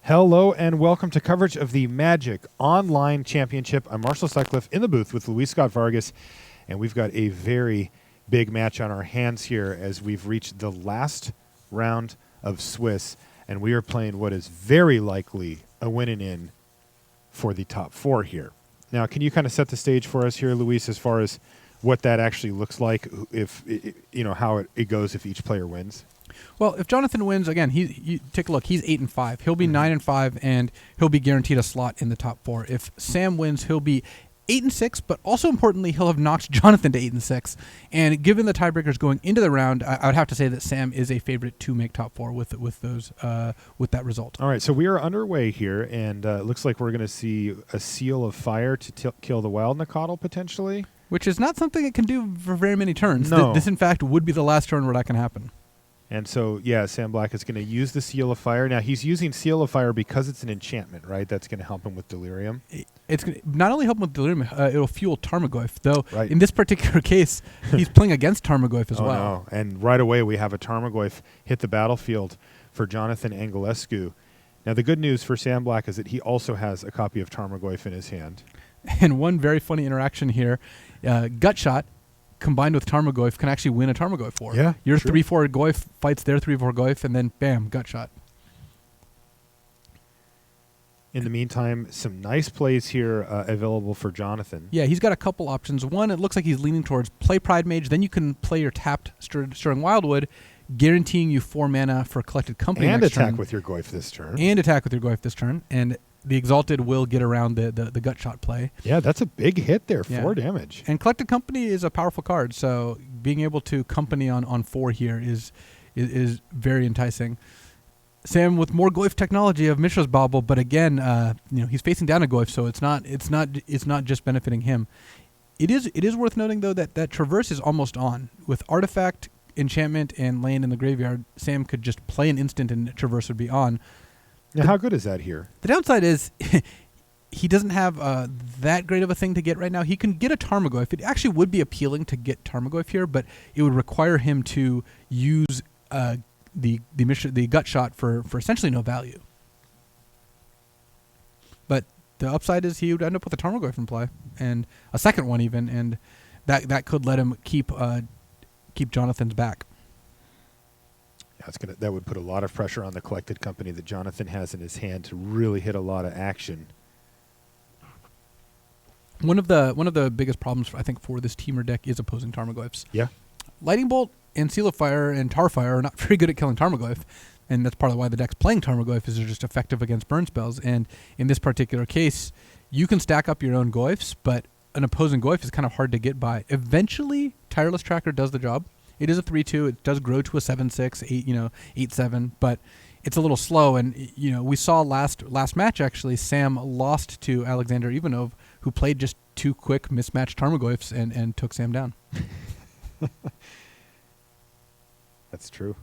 Hello and welcome to coverage of the Magic Online Championship. I'm Marshall Sutcliffe in the booth with Luis Scott Vargas, and we've got a very big match on our hands here as we've reached the last round of Swiss, and we are playing what is very likely a win-in for the top four here. Now, can you kind of set the stage for us here, Luis, as far as what that actually looks like, if how it goes if each player wins? Well, if Jonathan wins, again, you take a look. He's 8-5. He'll be 9-5, and he'll be guaranteed a slot in the top four. If Sam wins, he'll be 8-6, but also importantly, he'll have knocked Jonathan to 8-6. And given the tiebreakers going into the round, I would have to say that Sam is a favorite to make top four with that result. All right, so we are underway here, and it looks like we're going to see a Seal of Fire to kill the Wild Nacatl potentially, which is not something it can do for very many turns. No. This, in fact, would be the last turn where that can happen. And so, yeah, Sam Black is going to use the Seal of Fire. Now, he's using Seal of Fire because it's an enchantment, right? That's going to help him with Delirium. It's going to not only help him with Delirium, it'll fuel Tarmogoyf, though Right. in this particular case, he's playing against Tarmogoyf as well. No. And right away, we have a Tarmogoyf hit the battlefield for Jonathan Angelescu. Now, the good news for Sam Black is that he also has a copy of Tarmogoyf in his hand. And one very funny interaction here, Gutshot combined with Tarmogoyf can actually win a Tarmogoyf war. Yeah, Your true. 3/4 Goyf fights their 3/4 Goyf, and then bam, Gutshot. In the meantime, some nice plays here available for Jonathan. Yeah, he's got a couple options. One, it looks like he's leaning towards play Pride Mage. Then you can play your tapped Stirring Wildwood, guaranteeing you 4 mana for Collected Company And next attack turn. with your Goyf this turn. And attack with your Goyf this turn. And the Exalted will get around the Gutshot play. Yeah, that's a big hit there, Yeah. 4 damage. And Collected Company is a powerful card, so being able to company on 4 here is very enticing. Sam with more Goyf technology of Mishra's Bauble, but again, he's facing down a Goyf, so it's not just benefiting him. It is worth noting though that Traverse is almost on with Artifact, Enchantment, and Land in the Graveyard. Sam could just play an instant and Traverse would be on. Now, how good is that here? The downside is he doesn't have that great of a thing to get right now. He can get a Tarmogoyf. It actually would be appealing to get Tarmogoyf here, but it would require him to use the Gutshot for essentially no value. But the upside is he would end up with a Tarmogoyf in play, and a second one even, and that could let him keep Jonathan's back. Yeah, that would put a lot of pressure on the Collected Company that Jonathan has in his hand to really hit a lot of action. One of the biggest problems I think for this Temur deck is opposing Tarmogoyfs. Yeah. Lightning Bolt and Seal of Fire and Tarfire are not very good at killing Tarmogoyf, and that's part of why the deck's playing Tarmogoyf is they're just effective against burn spells. And in this particular case, you can stack up your own Goyfs, but an opposing Goyf is kind of hard to get by. Eventually, Tireless Tracker does the job. It is a 3/2. It does grow to a 7/6, 8/7, but it's a little slow. And we saw last match actually, Sam lost to Alexander Ivanov, who played just 2 quick mismatched Tarmogoyfs and took Sam down. That's true.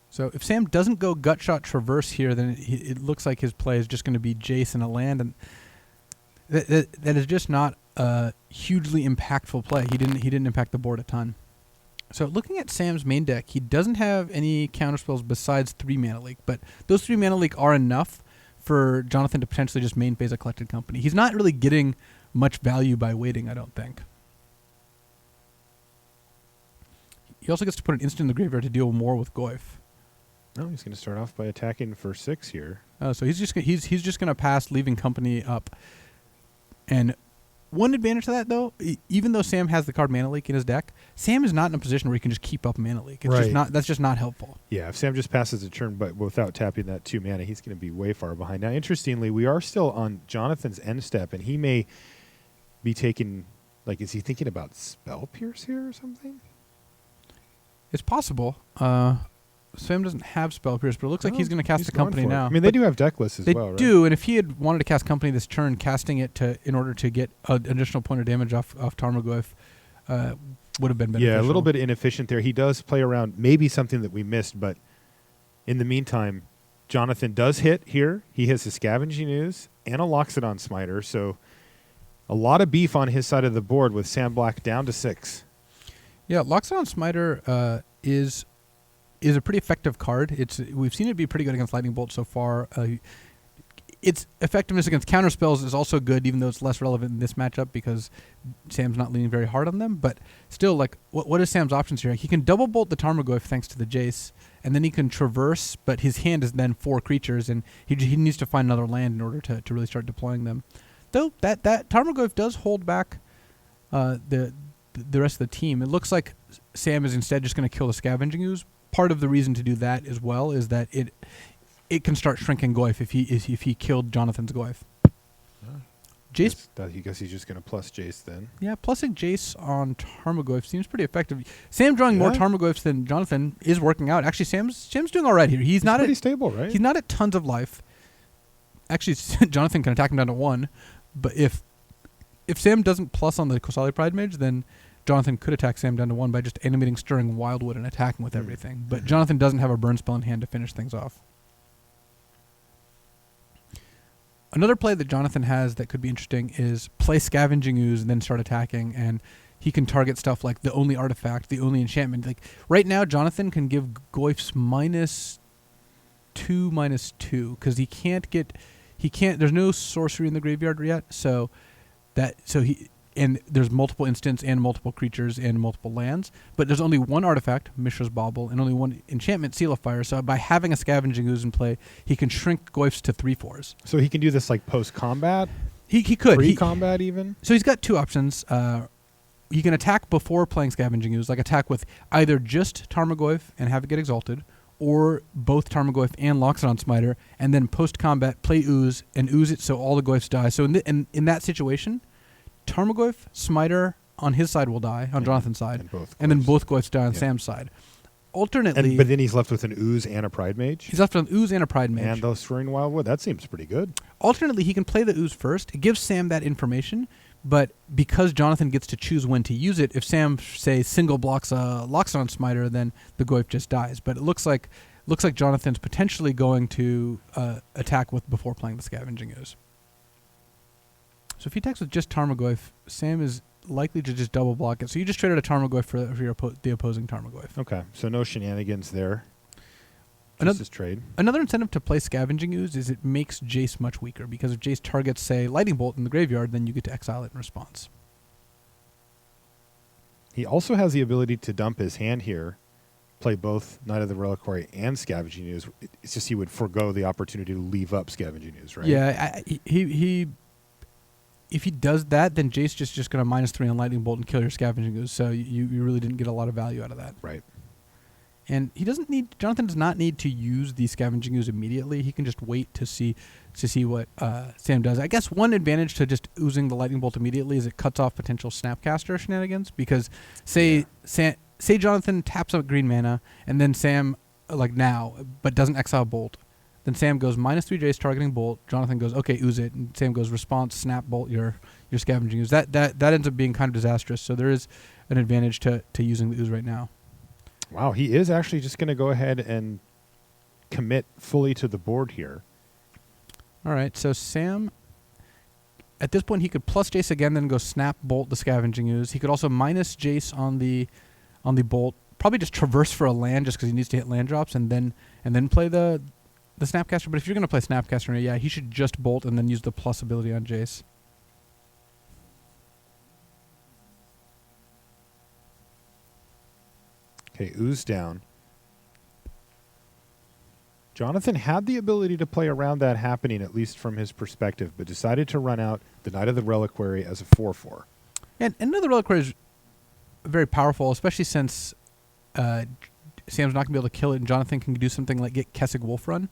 So if Sam doesn't go Gutshot Traverse here, then it looks like his play is just going to be Jace and a land, and that is just not a hugely impactful play. He didn't impact the board a ton. So looking at Sam's main deck, he doesn't have any counterspells besides 3 Mana Leak, but those 3 Mana Leak are enough for Jonathan to potentially just main phase a Collected Company. He's not really getting much value by waiting, I don't think. He also gets to put an instant in the graveyard to deal more with Goyf. No, he's going to start off by attacking for 6 here. So he's just going to pass, leaving Company up. And one advantage to that, though, even though Sam has the card Mana Leak in his deck, Sam is not in a position where he can just keep up Mana Leak. That's just not helpful. Yeah, if Sam just passes a turn but without tapping that 2 mana, he's going to be way far behind. Now, interestingly, we are still on Jonathan's end step, and he may be taking, is he thinking about Spell Pierce here or something? It's possible. Sam doesn't have Spell Pierce, but it looks like he's going to cast the Company now. I mean, they do have deck lists as well, right? They do, and if he had wanted to cast Company this turn, casting it in order to get an additional point of damage off Tarmogoyf would have been beneficial. Yeah, a little bit inefficient there. He does play around maybe something that we missed, but in the meantime, Jonathan does hit here. He has a Scavenging Ooze and a Loxodon Smiter, so a lot of beef on his side of the board with Sam Black down to 6. Yeah, Loxodon Smiter is is a pretty effective card. We've seen it be pretty good against Lightning Bolt so far. Its effectiveness against counter spells is also good, even though it's less relevant in this matchup because Sam's not leaning very hard on them. But still, like, what is Sam's options here? He can double bolt the Tarmogoyf thanks to the Jace, and then he can traverse, but his hand is then 4 creatures, and he needs to find another land in order to really start deploying them. Though that Tarmogoyf does hold back the rest of the team. It looks like Sam is instead just going to kill the Scavenging Ooze. Part of the reason to do that as well is that it can start shrinking Goyf if he killed Jonathan's Goyf. Jace, I guess he's just going to plus Jace then. yeah, plusing Jace on Tarmogoyf seems pretty effective. Sam drawing more Tarmogoyfs than Jonathan is working out. Actually, Sam's doing all right here. He's not pretty stable, right? He's not at tons of life. Actually, Jonathan can attack him down to 1, but if Sam doesn't plus on the Qasali Pride Mage, then Jonathan could attack Sam down to 1 by just animating Stirring Wildwood and attacking with everything. But Jonathan doesn't have a burn spell in hand to finish things off. Another play that Jonathan has that could be interesting is play Scavenging Ooze and then start attacking, and he can target stuff like the only artifact, the only enchantment. Like right now, Jonathan can give Goyfs -2/-2 because he can't. There's no sorcery in the graveyard yet, and there's multiple instants and multiple creatures and multiple lands, but there's only one artifact, Mishra's Bauble, and only one enchantment, Seal of Fire. So by having a Scavenging Ooze in play, he can shrink Goyfs to 3/4s. So he can do this like post-combat? He could. Pre-combat even? So he's got 2 options. He can attack before playing Scavenging Ooze, like attack with either just Tarmogoyf and have it get exalted, or both Tarmogoyf and Loxodon Smiter, and then post-combat play Ooze and Ooze it so all the Goyfs die. So in that situation, Tarmogoyf, Smiter on his side will die, on Jonathan's side, and then both Goyfs die on Sam's side. Alternately, but then he's left with an Ooze and a Pride Mage? He's left with an Ooze and a Pride Mage. And the Stirring Wildwood. That seems pretty good. Alternately, he can play the Ooze first. It gives Sam that information, but because Jonathan gets to choose when to use it, if Sam, say, single blocks a Loxodon Smiter, then the Goyf just dies. But it looks like Jonathan's potentially going to attack before playing the Scavenging Ooze. So if he attacks with just Tarmogoyf, Sam is likely to just double block it. So you just traded a Tarmogoyf for the opposing Tarmogoyf. Okay, so no shenanigans there. Just trade. Another incentive to play Scavenging Ooze is it makes Jace much weaker, because if Jace targets, say, Lightning Bolt in the graveyard, then you get to exile it in response. He also has the ability to dump his hand here, play both Knight of the Reliquary and Scavenging Ooze. It's just he would forego the opportunity to leave up Scavenging Ooze, right? Yeah, if he does that, then Jace just going to -3 on Lightning Bolt and kill your Scavenging Ooze. So you really didn't get a lot of value out of that. Right. And Jonathan does not need to use the Scavenging Ooze immediately. He can just wait to see what Sam does. I guess one advantage to just oozing the Lightning Bolt immediately is it cuts off potential Snapcaster shenanigans, because say Jonathan taps up green mana and then Sam but doesn't exile Bolt. Then Sam goes -3 Jace targeting Bolt. Jonathan goes, okay, ooze it. And Sam goes, response, snap, Bolt your Scavenging Ooze. That ends up being kind of disastrous. So there is an advantage to using the Ooze right now. Wow, he is actually just going to go ahead and commit fully to the board here. All right, so Sam, at this point, he could plus Jace again, then go snap, Bolt the Scavenging Ooze. He could also minus Jace on the Bolt. Probably just traverse for a land just because he needs to hit land drops, and then play the Snapcaster. But if you're going to play Snapcaster, yeah, he should just Bolt and then use the plus ability on Jace. Okay, Ooze down. Jonathan had the ability to play around that happening, at least from his perspective, but decided to run out the Knight of the Reliquary as a 4/4. And another Reliquary is very powerful, especially since Sam's not going to be able to kill it, and Jonathan can do something like get Kessig Wolf Run.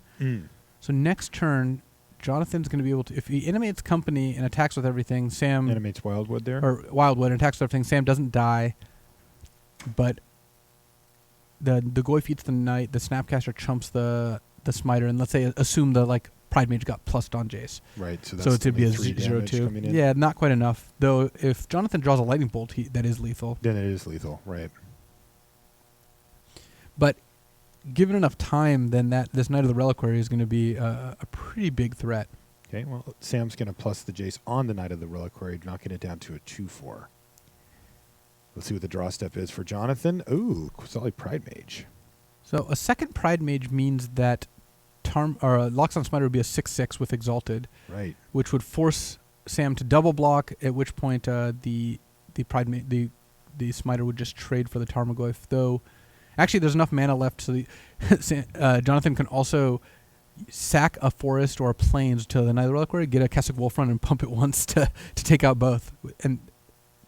So next turn, Jonathan's going to be able to, if he animates Company and attacks with everything, Sam... Animates Wildwood there? Or Wildwood and attacks with everything, Sam doesn't die, but the Goyf eats the Knight, the Snapcaster chumps the Smiter, and let's say assume the Pride Mage got plussed on Jace. Right, so it would be a 0/2. Yeah, not quite enough. Though if Jonathan draws a Lightning Bolt, that is lethal. Then it is lethal, right. But given enough time, then this Knight of the Reliquary is going to be a pretty big threat. Okay, well, Sam's going to plus the Jace on the Knight of the Reliquary, knocking it down to a 2/4. Let's see what the draw step is for Jonathan. Ooh, Qasali Pride Mage. So a second Pride Mage means that Loxodon Smiter would be a 6/6 with Exalted, Right. which would force Sam to double block. At which point the Smiter would just trade for the Tarmogoyf. Though, actually, there's enough mana left so Jonathan can also sack a forest or a plains to the Nether Reliquary, get a Kessig Wolfrun, and pump it once to take out both. And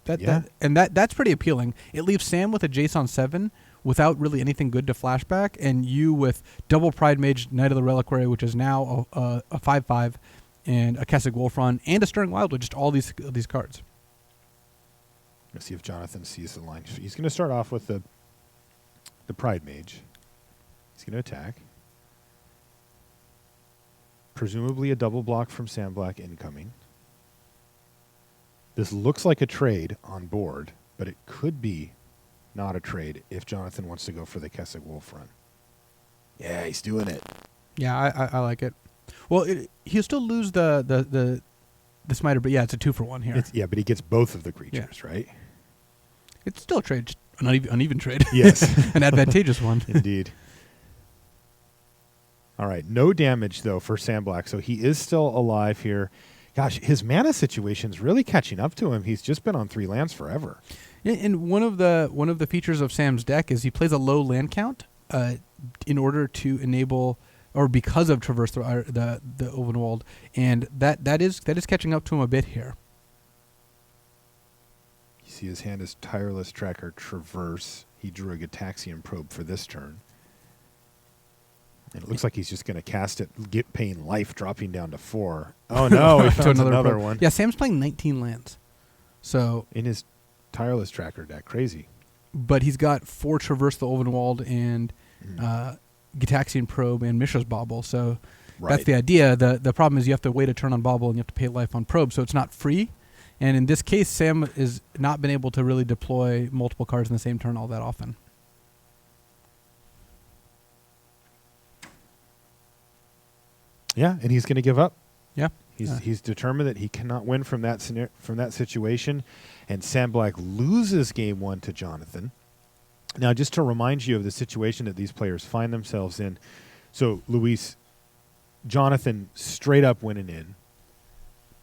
that's pretty appealing. It leaves Sam with a Jace on 7 without really anything good to flashback, and you with double Pride Mage, Knight of the Reliquary, which is now a 5/5, and a Kessig Wolfrun, and a Stirring Wildwood, just all these cards. Let's see if Jonathan sees the line. He's going to start off with the Pride Mage. He's going to attack. Presumably a double block from Sam Black incoming. This looks like a trade on board, but it could be not a trade if Jonathan wants to go for the Kessig Wolfrun. Yeah, he's doing it. Yeah, I like it. Well, he'll still lose the Smiter, but yeah, it's a 2-for-1 here. But he gets both of the creatures, right? It's still a trade, just an uneven trade. Yes. An advantageous one. Indeed. All right, no damage, though, for Sam Black, so he is still alive here. Gosh, his mana situation's really catching up to him. He's just been on 3 lands forever. Yeah, and one of the features of Sam's deck is he plays a low land count in order to enable, or because of Traverse the Ulvenwald, and that is catching up to him a bit here. You see his hand is Tireless Tracker Traverse. He drew a Gitaxian Probe for this turn. And it looks like he's just going to cast it, paying life, dropping down to 4. Oh, no, he found another one. Yeah, Sam's playing 19 lands. So in his Tireless Tracker deck. Crazy. But he's got 4 Traverse the Ulvenwald and Gitaxian Probe and Mishra's Bauble. So that's the idea. The problem is you have to wait a turn on Bauble and you have to pay life on Probe, so it's not free. And in this case, Sam has not been able to really deploy multiple cards in the same turn all that often. Yeah, and he's going to give up. Yeah. He's determined that he cannot win from that situation, and Sam Black loses game 1 to Jonathan. Now, just to remind you of the situation that these players find themselves in, so Luis, Jonathan straight up winning in,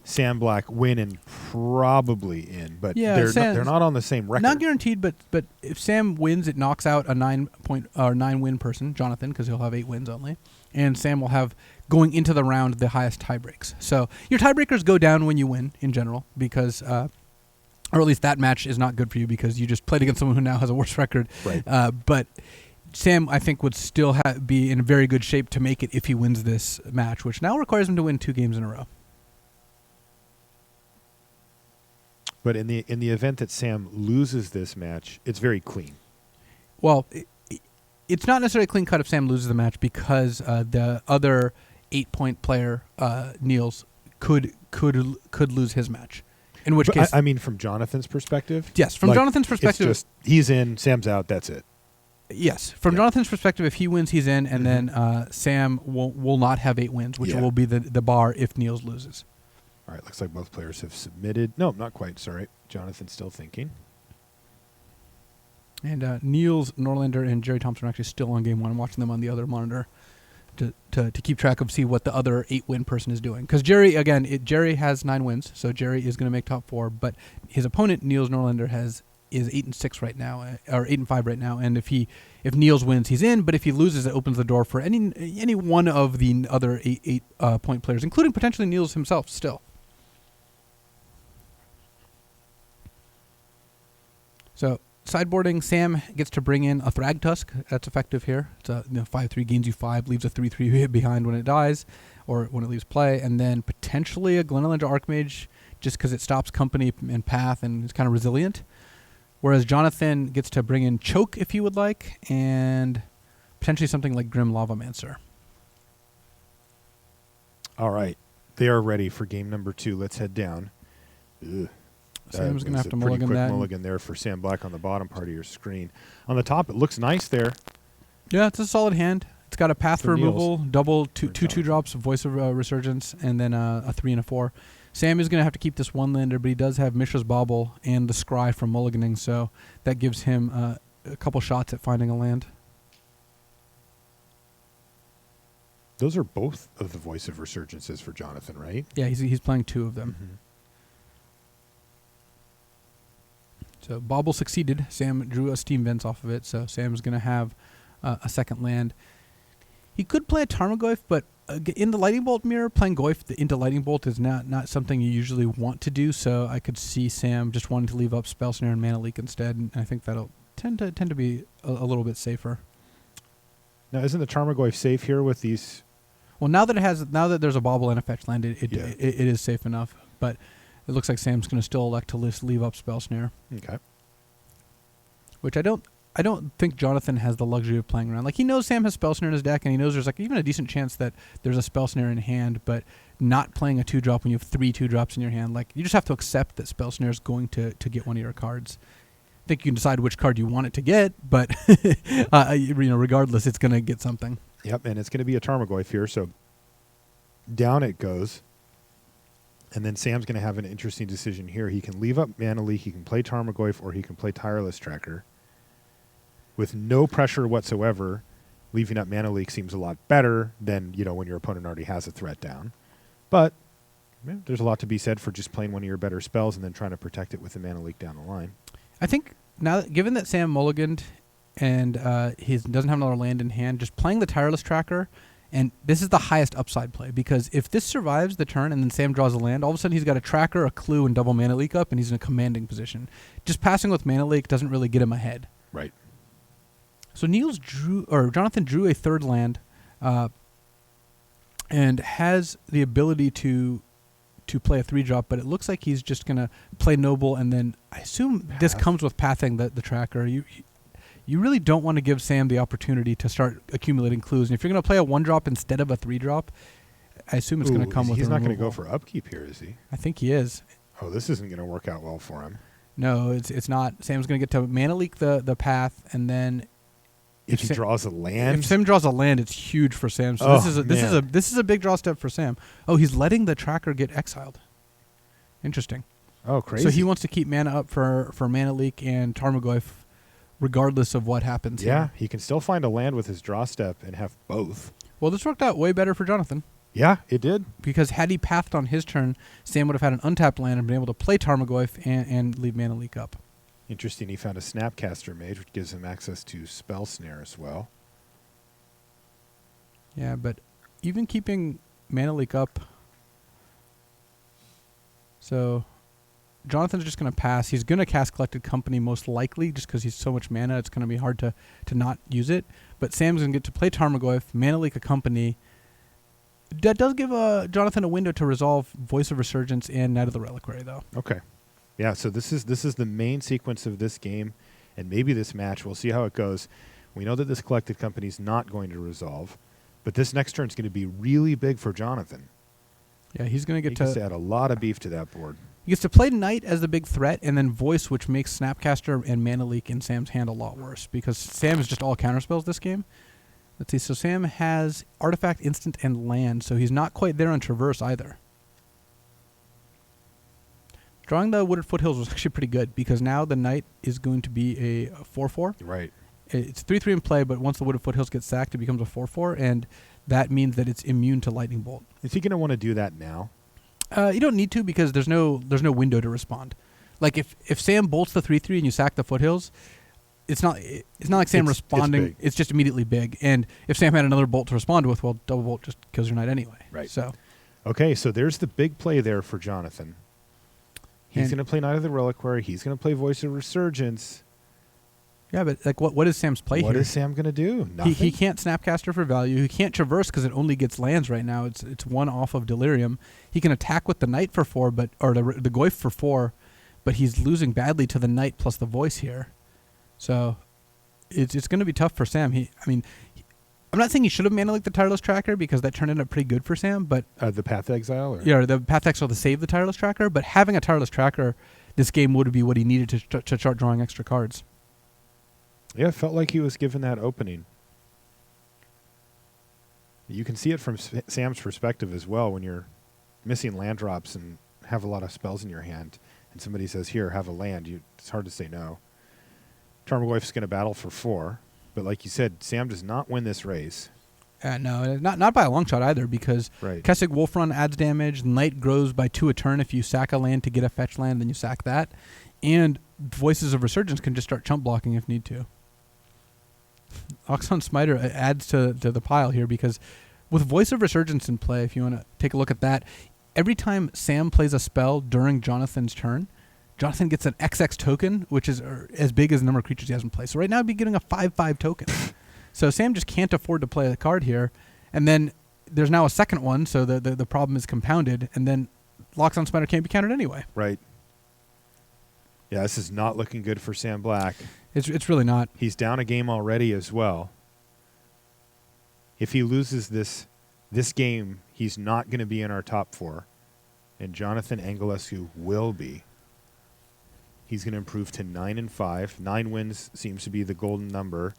Sam Black winning probably in, but they're not on the same record. Not guaranteed, but if Sam wins, it knocks out a 9-win person, Jonathan, because he'll have 8 wins only, and Sam will have, going into the round, the highest tiebreaks. So your tiebreakers go down when you win in general, because or at least that match is not good for you because you just played against someone who now has a worse record. Right. But Sam, I think, would still be in very good shape to make it if he wins this match, which now requires him to win 2 games in a row. But in the event that Sam loses this match, it's very clean. Well, it's not necessarily a clean cut if Sam loses the match because the other 8-point player, Niels, could lose his match. In which case, I mean, from Jonathan's perspective. Yes, from Jonathan's perspective, it's just he's in, Sam's out. That's it. Yes, from Jonathan's perspective, if he wins, he's in, and then Sam will not have 8 wins, which will be the bar if Niels loses. All right, looks like both players have submitted. No, not quite. Sorry. Jonathan's still thinking. And Niels Norlander and Jerry Thompson are actually still on game 1. I'm watching them on the other monitor to keep track of, see what the other 8-win person is doing. Because Jerry, again, Jerry has 9 wins, so Jerry is going to make top 4. But his opponent, Niels Norlander, is 8-6 right now, or 8-5 right now. And if Niels wins, he's in. But if he loses, it opens the door for any one of the other 8 point players, including potentially Niels himself still. So sideboarding, Sam gets to bring in a Thragtusk. That's effective here. It's a 5/3 gains you 5, leaves a 3/3 hit behind when it dies, or when it leaves play, and then potentially a Glenalange Archmage, just because it stops company and path and is kind of resilient. Whereas Jonathan gets to bring in Choke if he would like, and potentially something like Grim Lavamancer. All right, they are ready for game number 2. Let's head down. Ugh. Sam's going to have to mulligan mulligan that. Mulligan there for Sam Black on the bottom part of your screen. On the top, it looks nice there. Yeah, it's a solid hand. It's got a path for removal, double two 2-drops, Voice of Resurgence, and then a 3 and a 4. Sam is going to have to keep this 1-lander, but he does have Mishra's Bauble and the Scry from mulliganing, so that gives him a couple shots at finding a land. Those are both of the Voice of Resurgences for Jonathan, right? Yeah, he's playing 2 of them. So Bauble succeeded. Sam drew a Steam Vents off of it, so Sam's going to have a second land. He could play a Tarmogoyf, but in the Lightning Bolt mirror, playing Goyf into Lightning Bolt is not something you usually want to do, so I could see Sam just wanting to leave up Spell Snare and Mana Leak instead, and I think that'll tend to be a little bit safer. Now, isn't the Tarmogoyf safe here with these? Well, now that there's a Bauble and a fetch land, it is safe enough, but it looks like Sam's going to still elect to leave up Spell Snare. Okay. Which I don't think Jonathan has the luxury of playing around. Like, he knows Sam has Spell Snare in his deck, and he knows there's like even a decent chance that there's a Spell Snare in hand, but not playing a 2-drop when you have 3 2-drops in your hand. Like, you just have to accept that Spell Snare is going to get one of your cards. I think you can decide which card you want it to get, but regardless, it's going to get something. Yep, and it's going to be a Tarmogoyf here, so down it goes. And then Sam's going to have an interesting decision here. He can leave up Mana Leak, he can play Tarmogoyf, or he can play Tireless Tracker. With no pressure whatsoever, leaving up Mana Leak seems a lot better than, when your opponent already has a threat down. But there's a lot to be said for just playing one of your better spells and then trying to protect it with the Mana Leak down the line. I think now, given that Sam mulliganed and he doesn't have another land in hand, just playing the Tireless Tracker, and this is the highest upside play, because if this survives the turn and then Sam draws a land, all of a sudden he's got a Tracker, a Clue, and double Mana Leak up, and he's in a commanding position. Just passing with Mana Leak doesn't really get him ahead. Right. So Jonathan drew a 3rd land, and has the ability to play a 3-drop, but it looks like he's just going to play Noble, and then I assume this comes with pathing the Tracker. You really don't want to give Sam the opportunity to start accumulating clues, and if you're going to play a 1-drop instead of a 3-drop, I assume it's going to come with. He's not going to go for upkeep here, is he? I think he is. Oh, this isn't going to work out well for him. No, it's not. Sam's going to get to Mana Leak the path, and then if he draws a land, if Sam draws a land, it's huge for Sam. So this is a big draw step for Sam. Oh, he's letting the Tracker get exiled. Interesting. Oh, crazy. So he wants to keep mana up for Mana Leak and Tarmogoyf, regardless of what happens. Yeah, here. he can still find a land with his draw step and have both. Well, this worked out way better for Jonathan. Yeah, it did. Because had he pathed on his turn, Sam would have had an untapped land and been able to play Tarmogoyf and leave Mana Leak up. Interesting, he found a Snapcaster Mage, which gives him access to Spell Snare as well. Yeah, but even keeping Mana Leak up, so Jonathan's just going to pass. He's going to cast Collected Company most likely, just because he's so much mana, it's going to be hard to not use it. But Sam's going to get to play Tarmogoyf, Mana Leak a Company. That does give Jonathan a window to resolve Voice of Resurgence and Knight of the Reliquary, though. Okay. Yeah, so this is the main sequence of this game, and maybe this match. We'll see how it goes. We know that this Collected Company is not going to resolve, but this next turn is going to be really big for Jonathan. Yeah, he's going to get to add a lot of beef to that board. He gets to play Knight as the big threat, and then Voice, which makes Snapcaster and Mana Leak in Sam's hand a lot worse, because Sam is just all counterspells this game. Let's see, so Sam has Artifact, Instant, and Land, so he's not quite there on Traverse either. Drawing the Wooded Foothills was actually pretty good, because now the Knight is going to be a 4/4. Right. It's 3/3 in play, but once the Wooded Foothills gets sacked, it becomes a 4/4, and that means that it's immune to Lightning Bolt. Is he going to want to do that now? You don't need to, because there's no window to respond. Like if Sam bolts the 3/3 and you sack the Foothills, it's not like Sam responding. It's just immediately big. And if Sam had another bolt to respond with, well, double bolt just kills your Knight anyway. Right. So. Okay, so there's the big play there for Jonathan. He's going to play Knight of the Reliquary. He's going to play Voice of Resurgence. Yeah, but like, what is Sam's play here? What is Sam going to do? Nothing? He can't Snapcaster for value. He can't Traverse because it only gets lands right now. It's one off of Delirium. He can attack with the Knight for 4, or the Goyf for 4, but he's losing badly to the Knight plus the Voice here. So it's going to be tough for Sam. I'm not saying he should have Mana Leaked the Tireless Tracker, because that turned out pretty good for Sam, but the Path Exile? Or? Yeah, the Path Exile to save the Tireless Tracker, but having a Tireless Tracker this game would be what he needed to start drawing extra cards. Yeah, it felt like he was given that opening. You can see it from Sam's perspective as well when you're missing land drops and have a lot of spells in your hand, and somebody says, here, have a land. It's hard to say no. Tarmogoyf's going to battle for 4, but like you said, Sam does not win this race. No, not by a long shot either, because Right. Kessig Wolf Run adds damage. Knight grows by 2 a turn if you sack a land to get a fetch land, then you sack that. And Voices of Resurgence can just start chump blocking if need to. Oxon Smiter adds to the pile here, because with Voice of Resurgence in play, if you want to take a look at that, every time Sam plays a spell during Jonathan's turn, Jonathan gets an XX token, which is as big as the number of creatures he has in play. So right now he'd be getting a 5/5 token. So Sam just can't afford to play a card here. And then there's now a second one, so the problem is compounded. And then Loxodon Smiter can't be countered anyway. Right. Yeah, this is not looking good for Sam Black. It's really not. He's down a game already as well. If he loses this game, he's not going to be in our top 4. And Jonathan Angelescu will be. He's going to improve to 9-5. 9 wins seems to be the golden number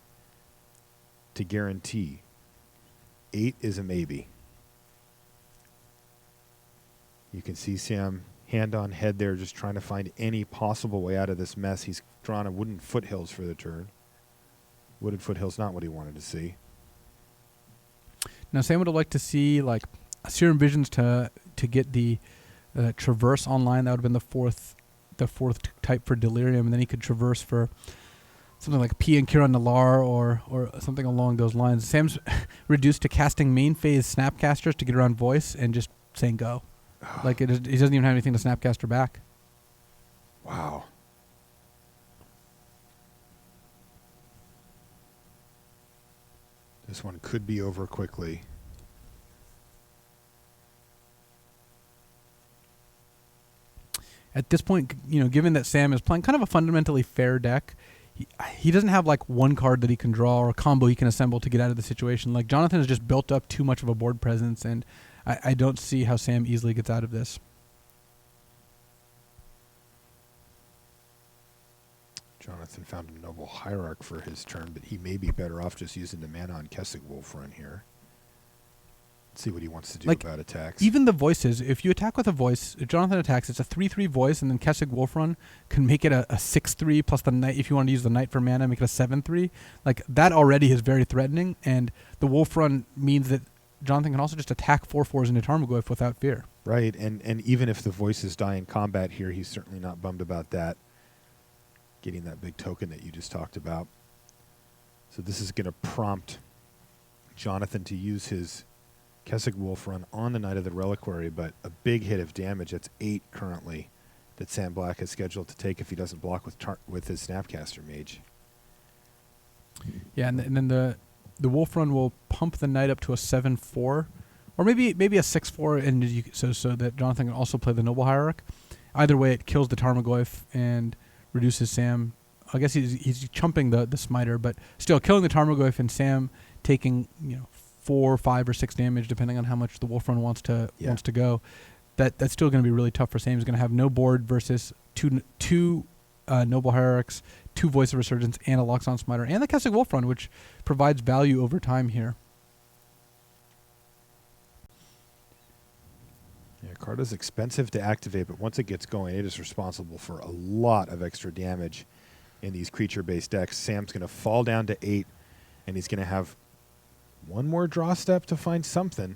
to guarantee. 8 is a maybe. You can see Sam hand on head there, just trying to find any possible way out of this mess. He's drawn a Wooden Foothills for the turn. Wooded Foothills, not what he wanted to see. Now Sam would have liked to see like Serum Visions to get the Traverse online. That would have been the fourth type for Delirium, and then he could Traverse for something like P and Kiran Nalar or something along those lines. Sam's reduced to casting main phase Snapcasters to get around Voice and just saying go. Like he doesn't even have anything to Snapcaster back. Wow. This one could be over quickly. At this point, given that Sam is playing kind of a fundamentally fair deck, he doesn't have like one card that he can draw or a combo he can assemble to get out of the situation. Like Jonathan has just built up too much of a board presence, and I don't see how Sam easily gets out of this. Jonathan found a Noble Hierarch for his turn, but he may be better off just using the mana on Kessig Wolf Run here. Let's see what he wants to do about attacks. Even the Voices, if you attack with a Voice, if Jonathan attacks, it's a 3/3 Voice, and then Kessig Wolf Run can make it a 6/3 plus the Knight. If you want to use the Knight for mana, make it a 7/3. Like that already is very threatening, and the Wolf Run means that Jonathan can also just attack 4/4s into Tarmogoyf without fear. Right, and even if the Voices die in combat here, he's certainly not bummed about that. Getting that big token that you just talked about. So this is going to prompt Jonathan to use his Kessig Wolf Run on the Knight of the Reliquary, but a big hit of damage. That's 8 currently that Sam Black is scheduled to take if he doesn't block with his Snapcaster Mage. Yeah, and then the Wolf Run will pump the Knight up to a 7/4, or maybe a 6/4, and so that Jonathan can also play the Noble Hierarch. Either way, it kills the Tarmogoyf and reduces Sam. I guess he's chumping the Smiter, but still killing the Tarmogoyf and Sam taking 4, 5, or 6 damage depending on how much the Wolf Run wants to go. That's still going to be really tough for Sam. He's going to have no board versus two Noble Hierarchs, 2 Voice of Resurgence, and a Loxodon Smiter, and the Kessig Wolf Run, which provides value over time here. Yeah, card is expensive to activate, but once it gets going, it is responsible for a lot of extra damage in these creature-based decks. Sam's going to fall down to 8, and he's going to have one more draw step to find something.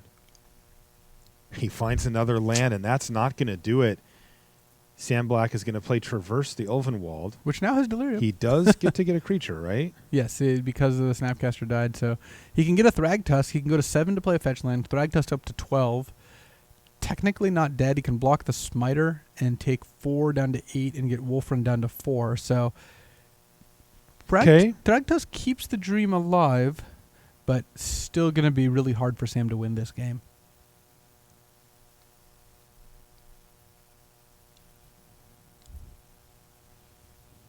He finds another land, and that's not going to do it. Sam Black is going to play Traverse the Ulvenwald, which now has Delirium. He does get to get a creature, right? Yes, because the Snapcaster died. So he can get a Thragtusk. He can go to 7 to play a fetch land. Thragtusk up to 12. Technically not dead. He can block the Smiter and take 4 down to 8 and get Wolf Run down to 4. So Thragtusk keeps the dream alive, but still going to be really hard for Sam to win this game.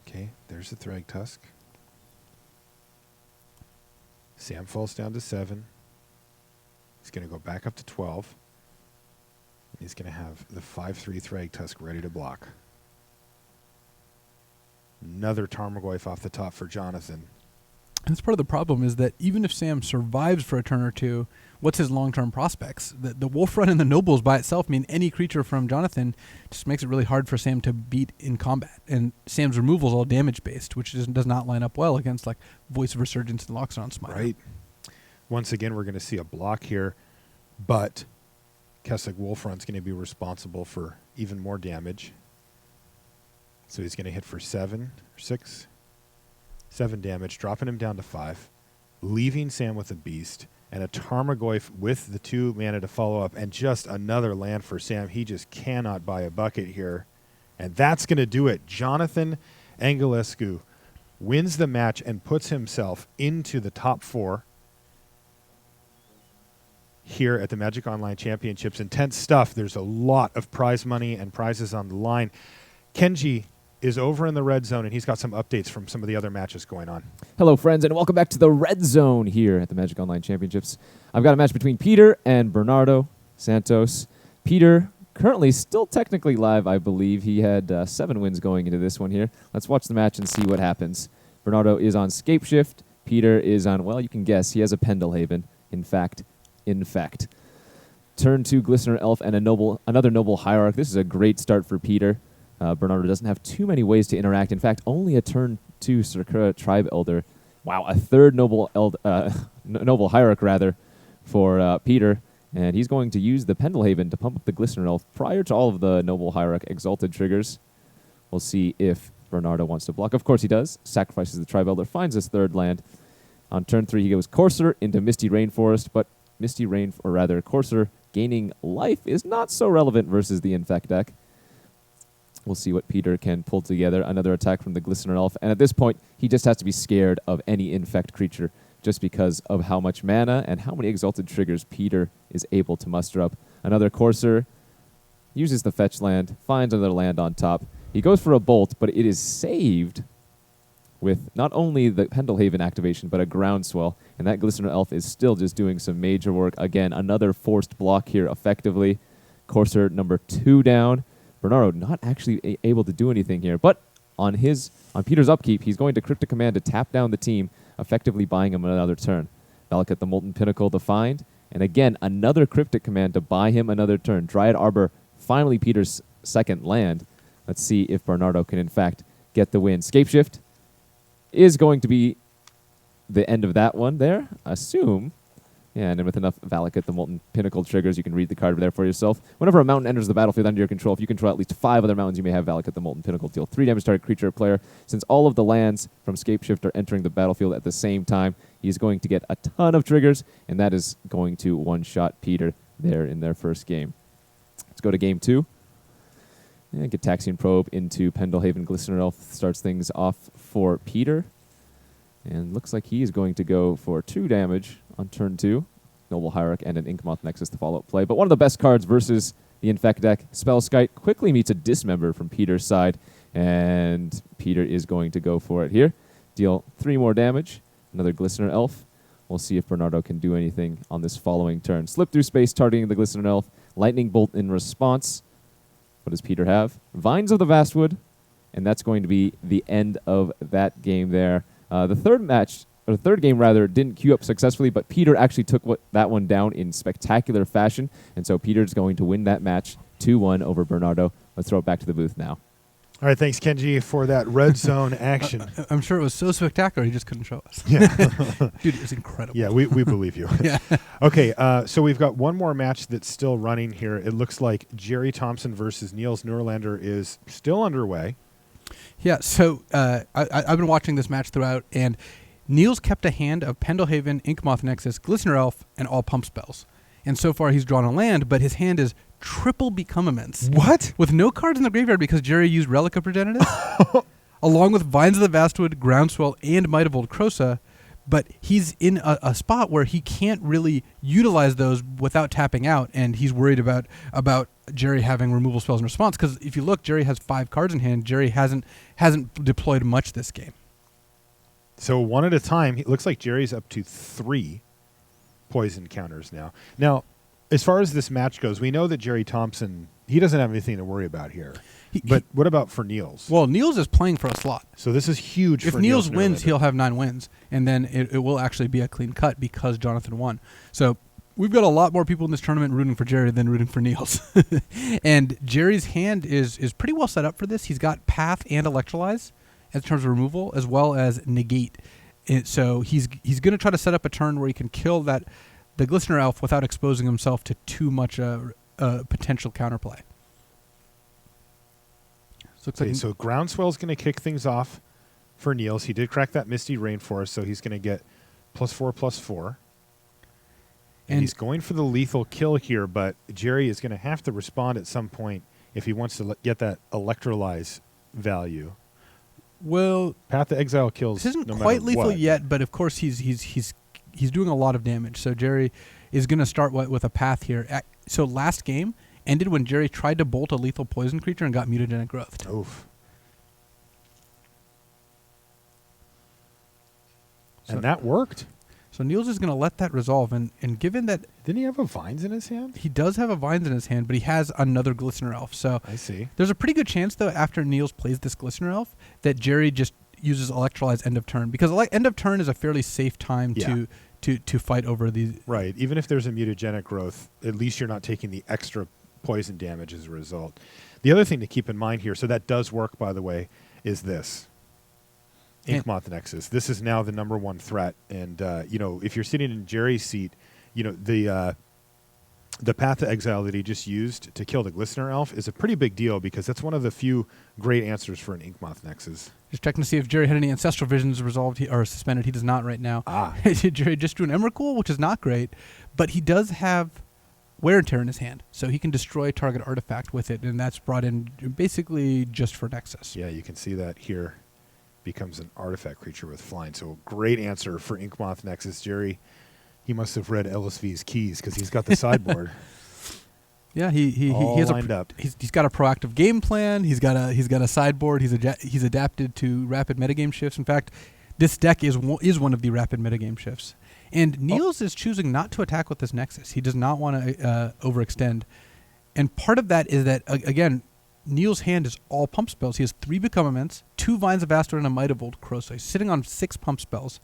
Okay, there's the Thragtusk. Sam falls down to 7. He's going to go back up to 12. And he's going to have the 5/3 Thragtusk ready to block. Another Tarmogoyf off the top for Jonathan. And that's part of the problem, is that even if Sam survives for a turn or two, what's his long-term prospects? The Wolf Run and the Nobles by itself mean any creature from Jonathan just makes it really hard for Sam to beat in combat. And Sam's removal is all damage-based, which does not line up well against like Voice of Resurgence and Loxodon Smiter. Right. Once again, we're going to see a block here, but Kessig Wolfron's going to be responsible for even more damage. So he's going to hit for 7 damage, dropping him down to 5, leaving Sam with a beast, and a Tarmogoyf with the 2 mana to follow up, and just another land for Sam. He just cannot buy a bucket here. And that's going to do it. Jonathan Angelescu wins the match and puts himself into the top 4 here at the Magic Online Championships. Intense stuff. There's a lot of prize money and prizes on the line. Kenji is over in the red zone, and he's got some updates from some of the other matches going on. Hello, friends, and welcome back to the Red Zone here at the Magic Online Championships. I've got a match between Peter and Bernardo Santos. Peter, currently still technically live, I believe. He had 7 wins going into this one here. Let's watch the match and see what happens. Bernardo is on Scapeshift. Peter is on, well, you can guess, he has a Pendelhaven. In fact. Turn 2 Glistener Elf and another Noble Hierarch. This is a great start for Peter. Bernardo doesn't have too many ways to interact. In fact, only a turn 2 Sakura Tribe Elder. Wow, a 3rd Noble Hierarch rather for Peter. And he's going to use the Pendelhaven to pump up the Glistener Elf prior to all of the Noble Hierarch Exalted triggers. We'll see if Bernardo wants to block. Of course he does. Sacrifices the Tribe Elder, finds his 3rd land. On turn 3, he goes Courser into Misty Rainforest, but Courser gaining life is not so relevant versus the Infect deck. We'll see what Peter can pull together. Another attack from the Glistener Elf. And at this point, he just has to be scared of any Infect creature just because of how much mana and how many Exalted triggers Peter is able to muster up. Another Courser uses the fetch land, finds another land on top. He goes for a Bolt, but it is saved with not only the Pendelhaven activation, but a Groundswell. And that Glistener Elf is still just doing some major work. Again, another forced block here effectively. Courser number 2 down. Bernardo not actually able to do anything here, but on Peter's upkeep, he's going to Cryptic Command to tap down the team, effectively buying him another turn. Valakut the Molten Pinnacle to find, and again, another Cryptic Command to buy him another turn. Dryad Arbor, finally Peter's 2nd land. Let's see if Bernardo can, in fact, get the win. Scapeshift is going to be the end of that one there, assume. Yeah, and then with enough Valakut the Molten Pinnacle triggers, you can read the card there for yourself. Whenever a mountain enters the battlefield under your control, if you control at least 5 other mountains, you may have Valakut the Molten Pinnacle deal 3 damage to target creature or player. Since all of the lands from Scapeshift are entering the battlefield at the same time, he's going to get a ton of triggers, and that is going to one-shot Peter there in their first game. Let's go to game 2. And Gitaxian Probe into Pendelhaven. Glistener Elf starts things off for Peter. And looks like he is going to go for 2 damage on turn 2. Noble Hierarch and an Inkmoth Nexus to follow up play. But one of the best cards versus the Infect deck, Spellskite, quickly meets a Dismember from Peter's side. And Peter is going to go for it here. Deal 3 more damage. Another Glistener Elf. We'll see if Bernardo can do anything on this following turn. Slip through space, targeting the Glistener Elf. Lightning Bolt in response. What does Peter have? Vines of the Vastwood. And that's going to be the end of that game there. The third game didn't queue up successfully, but Peter actually took that one down in spectacular fashion. And so Peter's going to win that match 2-1 over Bernardo. Let's throw it back to the booth now. All right, thanks, Kenji, for that red zone action. I'm sure it was so spectacular, he just couldn't show us. Yeah. Dude, it was incredible. Yeah, we believe you. Yeah. Okay, so we've got one more match that's still running here. It looks like Jerry Thompson versus Niels Nurlander is still underway. Yeah, so I've been watching this match throughout, and Niels kept a hand of Pendelhaven, Inkmoth Nexus, Glistener Elf, and all pump spells. And so far he's drawn a land, but his hand is triple Become Immense. What? With no cards in the graveyard because Jerry used Relic of Progenitus, along with Vines of the Vastwood, Groundswell, and Might of Old Krosa. But he's in a spot where he can't really utilize those without tapping out, and he's worried about Jerry having removal spells in response. Because if you look, Jerry has 5 cards in hand. Jerry hasn't deployed much this game. So one at a time. It looks like Jerry's up to 3 poison counters now. Now, as far as this match goes, we know that Jerry Thompson, he doesn't have anything to worry about here. But what about for Niels? Well, Niels is playing for a slot. So this is huge if for Niels Niels wins, Nurlander. he'll have 9 wins, and then it will actually be a clean cut because Jonathan won. So we've got a lot more people in this tournament rooting for Jerry than rooting for Niels. And Jerry's hand is pretty well set up for this. He's got Path and Electrolyze in terms of removal, as well as Negate. So he's going to try to set up a turn where he can kill the Glistener Elf without exposing himself to too much potential counterplay. So looks Okay, like so Groundswell's going to kick things off for Niels. He did crack that Misty Rainforest, so he's going to get +4/+4. And he's going for the lethal kill here, but Jerry is going to have to respond at some point if he wants to get that Electrolyze value. well, Path to Exile kills. this isn't no quite matter lethal what. yet, but of course he's doing a lot of damage. So Jerry is going to start with a path here. So last game ended when Jerry tried to bolt a lethal poison creature and got mutagenic growth. Oof. So- And that worked. So Niels is going to let that resolve, and given that Didn't he have a Vines in his hand? he does have a Vines in his hand, but he has another Glistener Elf. So I see. there's a pretty good chance, though, after Niels plays this Glistener Elf, that Jerry just uses Electrolyze end of turn, because end of turn is a fairly safe time Yeah. to fight over these. Right. Even if there's a mutagenic growth, at least you're not taking the extra poison damage as a result. The other thing to keep in mind here, so that does work, by the way, is this. Inkmoth Nexus. This is now the #1 threat. And, if you're sitting in Jerry's seat, the Path to Exile that he just used to kill the Glistener Elf is a pretty big deal because that's one of the few great answers for an Inkmoth Nexus. Just checking to see if Jerry had any Ancestral Visions resolved or suspended. He does not right now. Ah. Jerry just drew an Emrakul, which is not great, but he does have Wear and Tear in his hand, so he can destroy target artifact with it, and that's brought in basically just for Nexus. Yeah, you can see that here. Becomes an artifact creature with flying. So great answer for Inkmoth Nexus. Jerry, he must have read LSV's keys because he's got the sideboard Yeah, he all has lined up. He's got a proactive game plan. He's got a sideboard. He's adapted to rapid metagame shifts. In fact, this deck is one of the rapid metagame shifts. And Niels is choosing not to attack with this Nexus. He does not want to overextend. And part of that is that again, Niels' hand is all pump spells. He has 3 Become Immense, 2 Vines of Aster, and a Might of Old Crow. So he's sitting on 6 pump spells.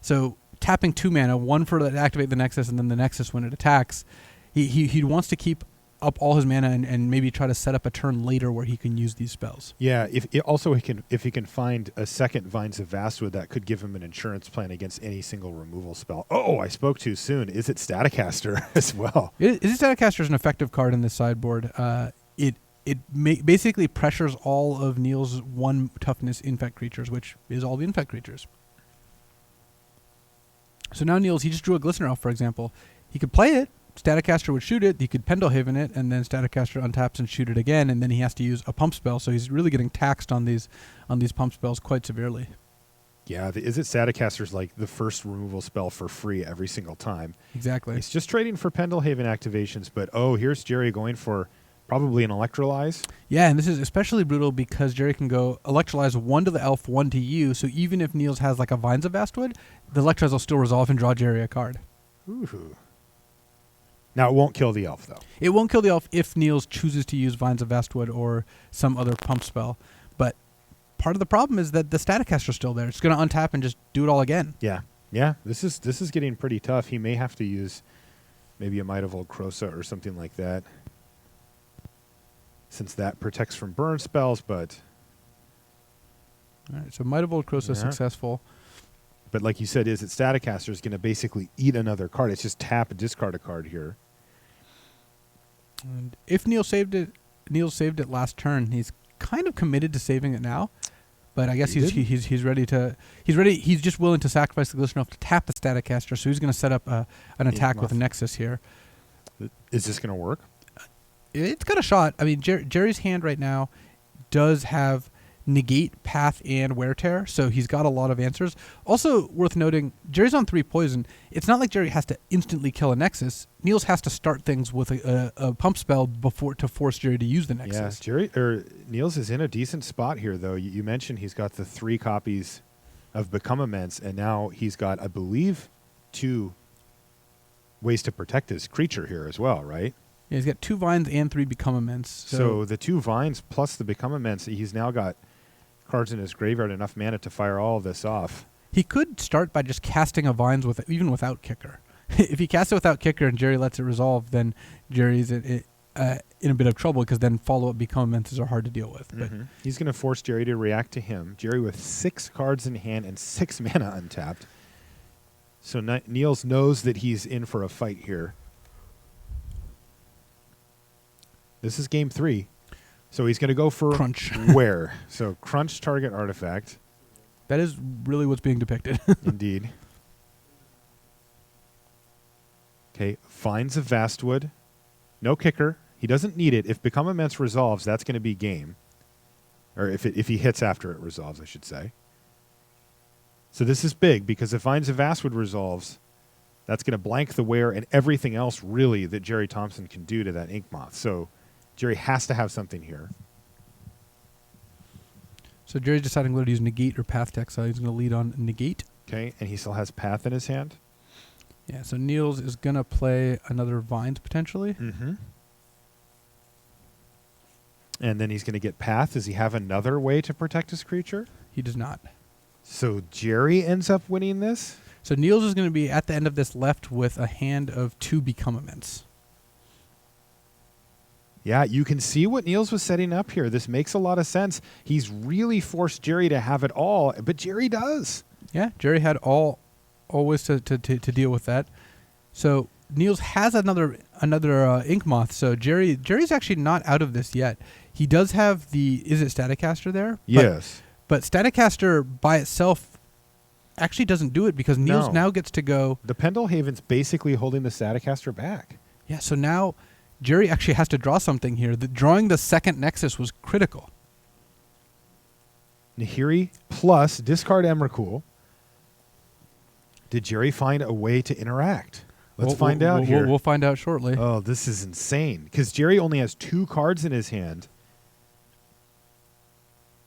So tapping 2 mana, 1 for to activate the Nexus, and then the Nexus when it attacks. He wants to keep up all his mana and maybe try to set up a turn later where he can use these spells. Yeah, if he can find a second Vines of Vastwood, that could give him an insurance plan against any single removal spell. Oh, I spoke too soon. Is it Staticaster as well? Staticaster is an effective card in this sideboard. It basically pressures all of Niels' 1 toughness infect creatures, which is all the infect creatures. So now Niels, he just drew a Glistener Elf, for example. He could play it, Staticaster would shoot it, he could Pendelhaven it, and then Staticaster untaps and shoot it again, and then he has to use a pump spell, so he's really getting taxed on these pump spells quite severely. Yeah, Is it Staticaster's like the first removal spell for free every single time. Exactly. He's just trading for Pendelhaven activations, but here's Jerry going for probably an Electrolyze. Yeah, and this is especially brutal because Jerry can go Electrolyze 1 to the Elf, 1 to you, so even if Niels has like a Vines of Vastwood, the Electrolyze will still resolve and draw Jerry a card. Ooh. Now, it won't kill the Elf, though. It won't kill the Elf if Niels chooses to use Vines of Vastwood or some other pump spell, but part of the problem is that the Staticaster's still there. It's going to untap and just do it all again. Yeah. This is getting pretty tough. He may have to use maybe a Might of Old Crosa or something like that, since that protects from burn spells. But All right, so Might of Old Crosa successful. like you said, is it Staticaster is going to basically eat another card. It's just tap and discard a card here. And if Niels saved it last turn. He's kind of committed to saving it now, but I guess he's ready to. He's just willing to sacrifice the Glistener Elf to tap the Staticaster. So he's going to set up an attack with a Nexus here. Is this going to work? It's got a shot. I mean, Jerry's hand right now does have negate, path, and wear tear, so he's got a lot of answers. Also worth noting, Jerry's on 3 poison. It's not like Jerry has to instantly kill a Nexus. Niels has to start things with a pump spell before to force Jerry to use the Nexus. Yeah, Niels is in a decent spot here, though. You mentioned he's got the 3 copies of Become Immense, and now he's got, I believe, 2 ways to protect his creature here as well, right? Yeah, he's got 2 Vines and 3 Become Immense. So the 2 Vines plus the Become Immense, he's now got cards in his graveyard, enough mana to fire all of this off. He could start by just casting a Vines even without Kicker. If he casts it without Kicker and Jerry lets it resolve, then Jerry's in a bit of trouble because then follow-up becomements are hard to deal with. But He's going to force Jerry to react to him. Jerry with 6 cards in hand and 6 mana untapped. So Niels knows that he's in for a fight here. This is game 3. So he's going to go for Crunch. where? So crunch target artifact. that is really what's being depicted. Indeed. Okay, finds a Vastwood. No kicker. He doesn't need it. If Become Immense resolves, that's going to be game. Or if he hits after it resolves, I should say. So this is big because if Finds a Vastwood resolves, that's going to blank the wear and everything else really that Jerry Thompson can do to that Inkmoth. So Jerry has to have something here. So Jerry's deciding whether to use Negate or Path Tech, so he's going to lead on Negate. Okay, and he still has Path in his hand. Yeah, so Niels is going to play another Vines potentially. Mm-hmm. And then he's going to get Path. Does he have another way to protect his creature? He does not. So Jerry ends up winning this? So Niels is going to be at the end of this left with a hand of 2 Become Immense. Yeah, you can see what Niels was setting up here. This makes a lot of sense. He's really forced Jerry to have it all, but Jerry does. Yeah, Jerry had always to deal with that. So Niels has another Inkmoth. So Jerry's actually not out of this yet. He does have is it Staticaster there? Yes. But Staticaster by itself actually doesn't do it because Niels now gets to go. The Pendelhaven's basically holding the Staticaster back. Yeah, so now Jerry actually has to draw something here. Drawing the second Nexus was critical. Nahiri plus discard Emrakul. Did Jerry find a way to interact? Let's find out here. We'll find out shortly. Oh, this is insane. Because Jerry only has 2 cards in his hand.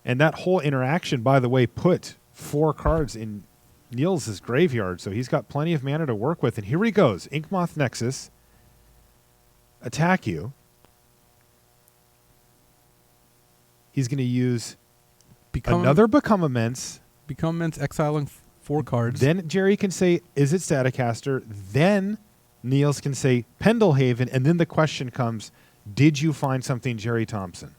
And that whole interaction, by the way, put 4 cards in Niels' graveyard. So he's got plenty of mana to work with. And here he goes. Inkmoth Nexus. Attack you. He's going to use another Become Immense. Become Immense, exiling 4 cards. Then Jerry can say, is it Staticaster? Then Niels can say Pendelhaven. And then the question comes, did you find something, Jerry Thompson?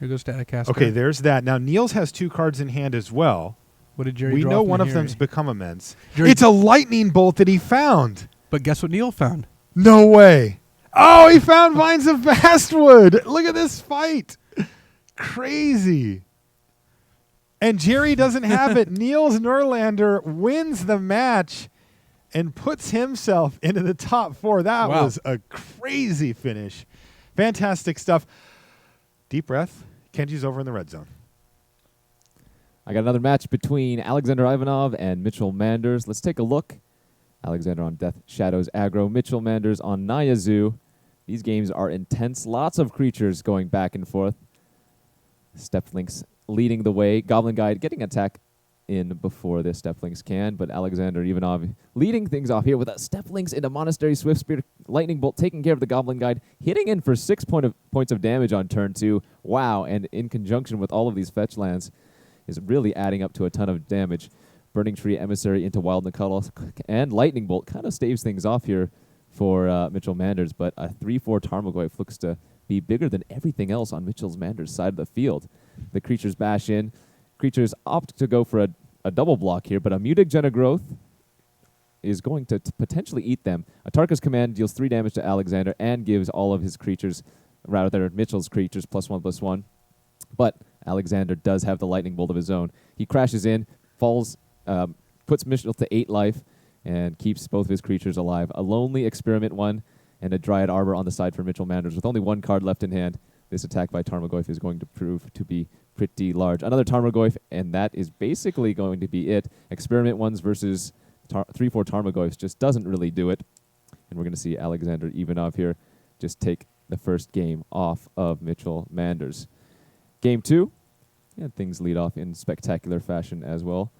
Here goes Staticaster. Okay, there's that. Now, Niels has 2 cards in hand as well. What did Jerry We draw know from one of Nahiri? them's Become Immense. Jerry- It's a lightning bolt that he found. But guess what Neil found? No way. Oh, he found Vines of Vastwood. Look at this fight. Crazy. And Jerry doesn't have it. Niels Norlander wins the match and puts himself into the top 4. That Wow. was a crazy finish. Fantastic stuff. Deep breath. Kenji's over in the red zone. I got another match between Alexander Ivanov and Mitchell Manders. Let's take a look. Alexander on Death Shadows aggro, Mitchell Manders on Naya Zoo. These games are intense. Lots of creatures going back and forth. Steplinks leading the way. Goblin Guide getting attack in before the Steplinks can, but Alexander Ivanov leading things off here with a Steplinks into Monastery Swift Spear, Lightning Bolt taking care of the Goblin Guide, hitting in for 6 points of damage on turn 2. Wow, and in conjunction with all of these fetch lands, is really adding up to a ton of damage. Burning Tree Emissary into Wild Nacatl and Lightning Bolt kind of staves things off here for Mitchell Manders, but a 3/4 Tarmogoyf looks to be bigger than everything else on Mitchell Manders' side of the field. The creatures bash in. Creatures opt to go for a double block here, but a Mutagen Growth is going to potentially eat them. Atarka's Command deals 3 damage to Alexander and gives all of his creatures, rather Mitchell's creatures, +1/+1. But Alexander does have the Lightning Bolt of his own. He crashes in, falls, puts Mitchell to 8 life, and keeps both of his creatures alive. A Lonely Experiment 1 and a Dryad Arbor on the side for Mitchell Manders. With only 1 card left in hand, this attack by Tarmogoyf is going to prove to be pretty large. Another Tarmogoyf, and that is basically going to be it. Experiment 1s versus 3/4 Tarmogoyfs just doesn't really do it. And we're going to see Alexander Ivanov here just take the first game off of Mitchell Manders. Game 2, and things lead off in spectacular fashion as well.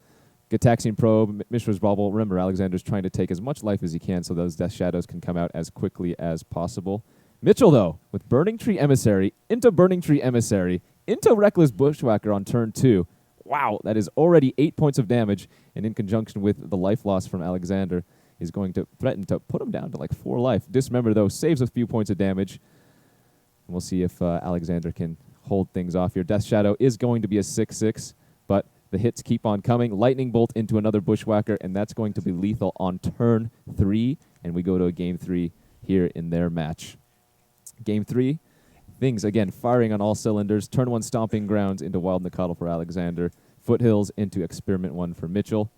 Gitaxian Probe, Mishra's Bauble. Remember, Alexander's trying to take as much life as he can so those Death Shadows can come out as quickly as possible. Mitchell, though, with Burning Tree Emissary, into Burning Tree Emissary, into Reckless Bushwhacker on turn 2. Wow, that is already 8 points of damage, and in conjunction with the life loss from Alexander, is going to threaten to put him down to like 4 life. Dismember, though, saves a few points of damage. And we'll see if Alexander can hold things off here. Death Shadow is going to be a 6/6, but the hits keep on coming. Lightning Bolt into another Bushwhacker, and that's going to be lethal on turn 3, and we go to a game 3 here in their match. Game 3, things again firing on all cylinders. Turn 1 Stomping Grounds into Wild Nacatl for Alexander. Foothills into Experiment 1 for Mitchell.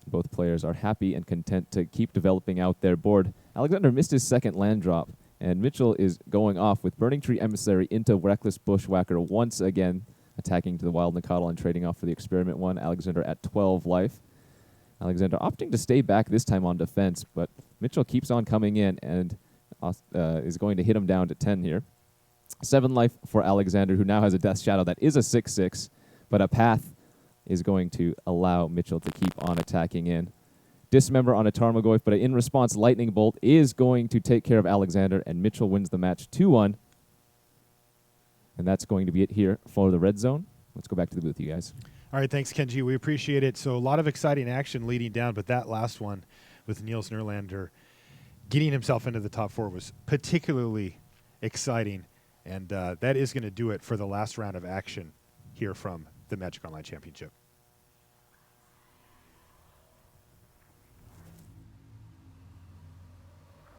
Both players are happy and content to keep developing out their board. Alexander missed his second land drop, and Mitchell is going off with Burning Tree Emissary into Reckless Bushwhacker once again, attacking to the Wild Nacatl and trading off for the Experiment 1. Alexander at 12 life. Alexander opting to stay back this time on defense, but Mitchell keeps on coming in and is going to hit him down to 10 here. 7 life for Alexander, who now has a Death Shadow that is a 6/6, but a Path is going to allow Mitchell to keep on attacking in. Dismember on a Tarmogoyf, but in response, Lightning Bolt is going to take care of Alexander, and Mitchell wins the match 2-1. And that's going to be it here for the red zone. Let's go back to the booth, you guys. All right, thanks, Kenji. We appreciate it. So a lot of exciting action leading down, but that last one with Niels Nerlander getting himself into the top 4 was particularly exciting. And that is going to do it for the last round of action here from the Magic Online Championship.